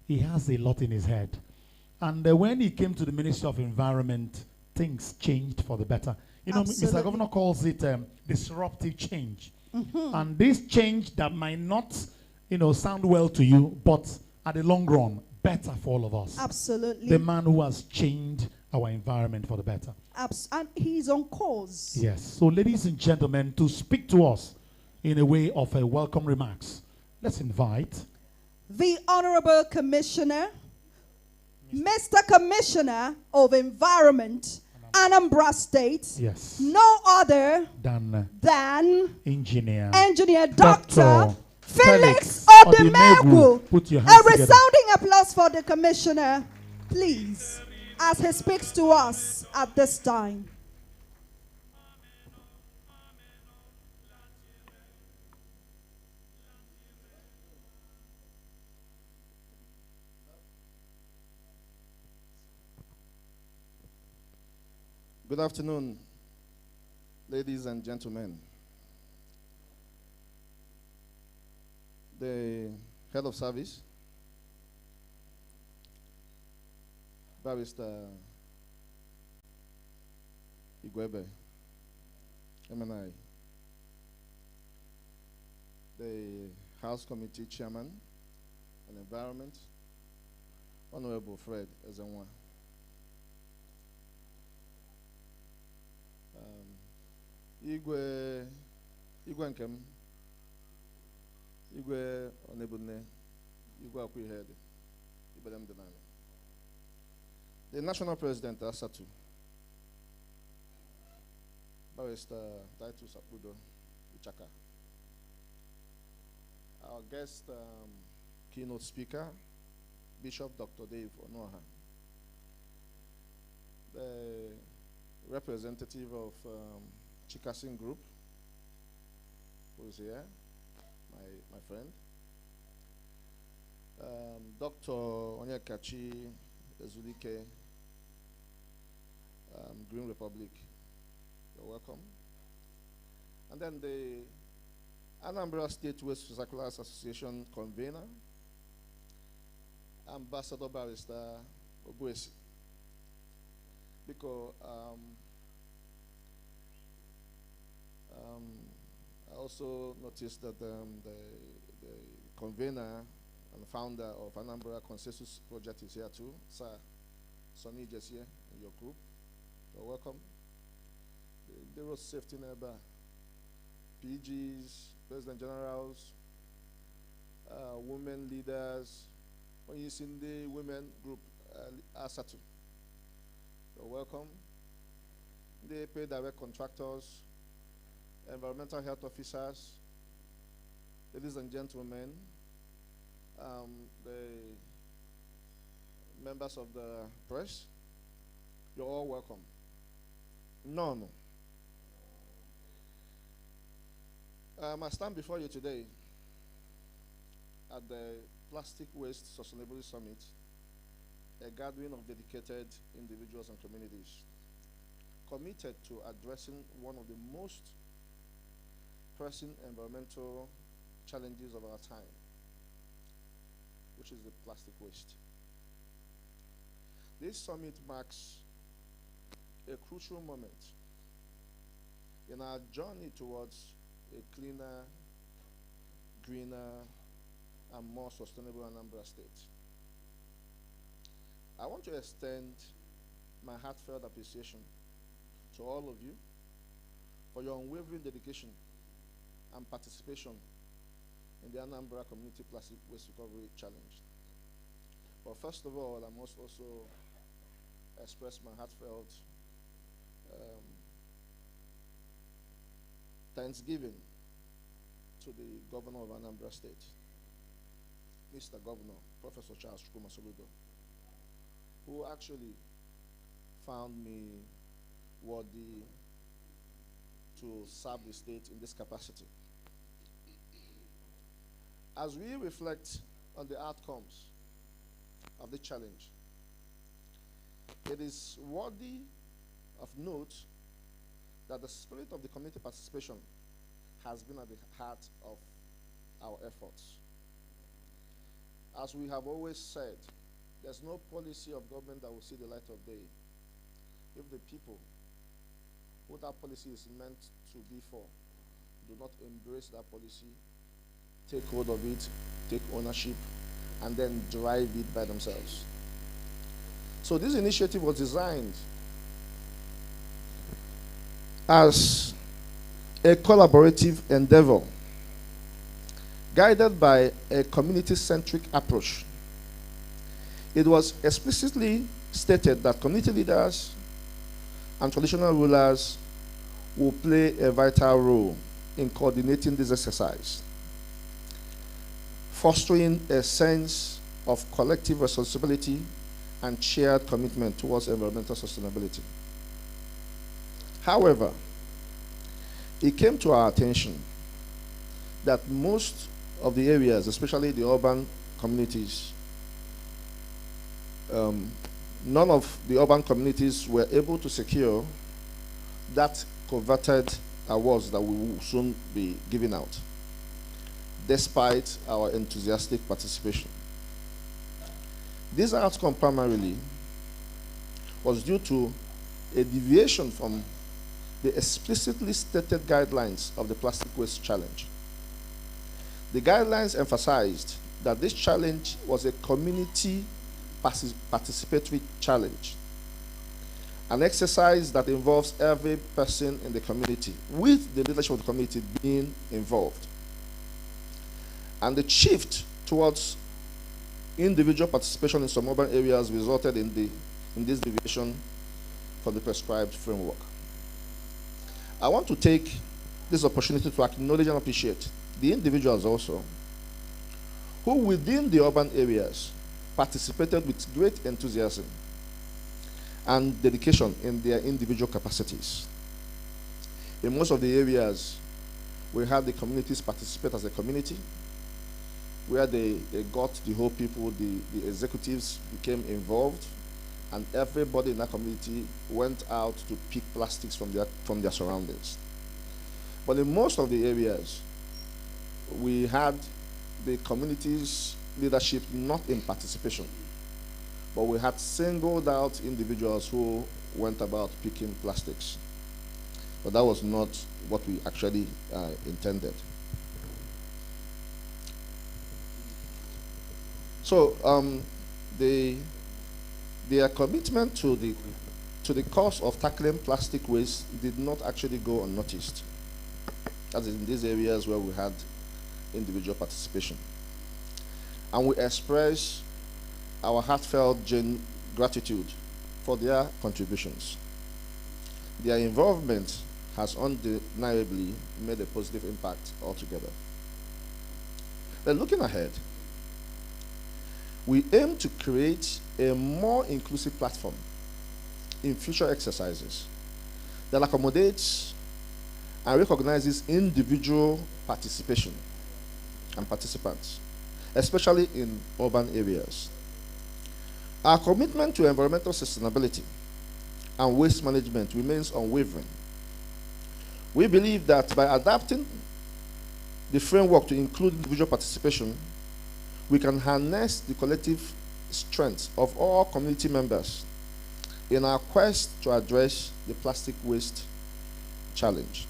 he has a lot in his head. And when he came to the Ministry of Environment, things changed for the better. You know, Mr. Governor calls it disruptive change. And this change that might not, sound well to you, but at the long run, better for all of us. Absolutely. The man who has changed our environment for the better. And he's on course. Yes. So, ladies and gentlemen, to speak to us in a way of a welcome remarks, let's invite the Honorable Commissioner, Mr. Commissioner of Environment, Anambra State. Yes. No other than Engineer Dr. Felix Odimegwu. Put your A hands together. resounding applause for the Commissioner, please, as he speaks to us at this time. Good afternoon, ladies and gentlemen. The head of service, Barrister Igwebe, MNI, the House Committee Chairman on Environment, Honorable Fred Ezenwa, Igwe Nkem, Igwe Onebune, Igwe Akwihed, Ibedem Denani. The National President, Asatu, Barrister Titus Sapudo, Ichaka. Our guest keynote speaker, Bishop Dr. Dave Onoha. The representative of Chikasin Group, who's here, my friend. Dr. Onyekachi Ezulike, Green Republic, you're welcome. And then the Anambra State Waste Recyclers Association convener, Ambassador Barrister Obuesi. Because I also noticed that the convener and founder of Anambra Consensus Project is here too, Sir Sonny Jessie and your group. You're welcome. The road safety neighbor, PGs, President Generals, women leaders, when you see the women group, ASATU. You're welcome. They pay direct contractors, environmental health officers, ladies and gentlemen, the members of the press, you're all welcome. No. I stand before you today at the Plastic Waste Sustainability Summit, a gathering of dedicated individuals and communities committed to addressing one of the most pressing environmental challenges of our time, which is the plastic waste. This summit marks a crucial moment in our journey towards a cleaner, greener, and more sustainable Anambra State. I want to extend my heartfelt appreciation to all of you for your unwavering dedication and participation in the Anambra Community Plastic Waste Recovery Challenge. But first of all, I must also express my heartfelt thanksgiving to the Governor of Anambra State, Mr. Governor, Professor Charles Chukwuma Soludo, who actually found me worthy to serve the state in this capacity. As we reflect on the outcomes of the challenge, it is worthy of note that the spirit of the community participation has been at the heart of our efforts. As we have always said, there's no policy of government that will see the light of day if the people who that policy is meant to be for do not embrace that policy, take hold of it, take ownership, and then drive it by themselves. So this initiative was designed as a collaborative endeavor guided by a community-centric approach. It was explicitly stated that community leaders and traditional rulers will play a vital role in coordinating this exercise, fostering a sense of collective responsibility and shared commitment towards environmental sustainability. However, it came to our attention that most of the areas, especially the urban communities, none of the urban communities were able to secure that coveted awards that we will soon be giving out, despite our enthusiastic participation. This outcome primarily was due to a deviation from the explicitly stated guidelines of the Plastic Waste Challenge. The guidelines emphasized that this challenge was a community participatory challenge, an exercise that involves every person in the community, with the leadership of the community being involved. And the shift towards individual participation in some urban areas resulted in this deviation from the prescribed framework. I want to take this opportunity to acknowledge and appreciate the individuals also who within the urban areas participated with great enthusiasm and dedication in their individual capacities. In most of the areas, we had the communities participate as a community, where they got the whole people, the executives became involved, and everybody in that community went out to pick plastics from their surroundings. But in most of the areas, we had the community's leadership not in participation, but we had singled out individuals who went about picking plastics. But that was not what we actually intended. So their commitment to the cause of tackling plastic waste did not actually go unnoticed. That is in these areas where we had individual participation. And we express our heartfelt gratitude for their contributions. Their involvement has undeniably made a positive impact altogether. Then looking ahead, we aim to create a more inclusive platform in future exercises that accommodates and recognizes individual participation and participants, especially in urban areas. Our commitment to environmental sustainability and waste management remains unwavering. We believe that by adapting the framework to include individual participation, we can harness the collective strength of all community members in our quest to address the plastic waste challenge.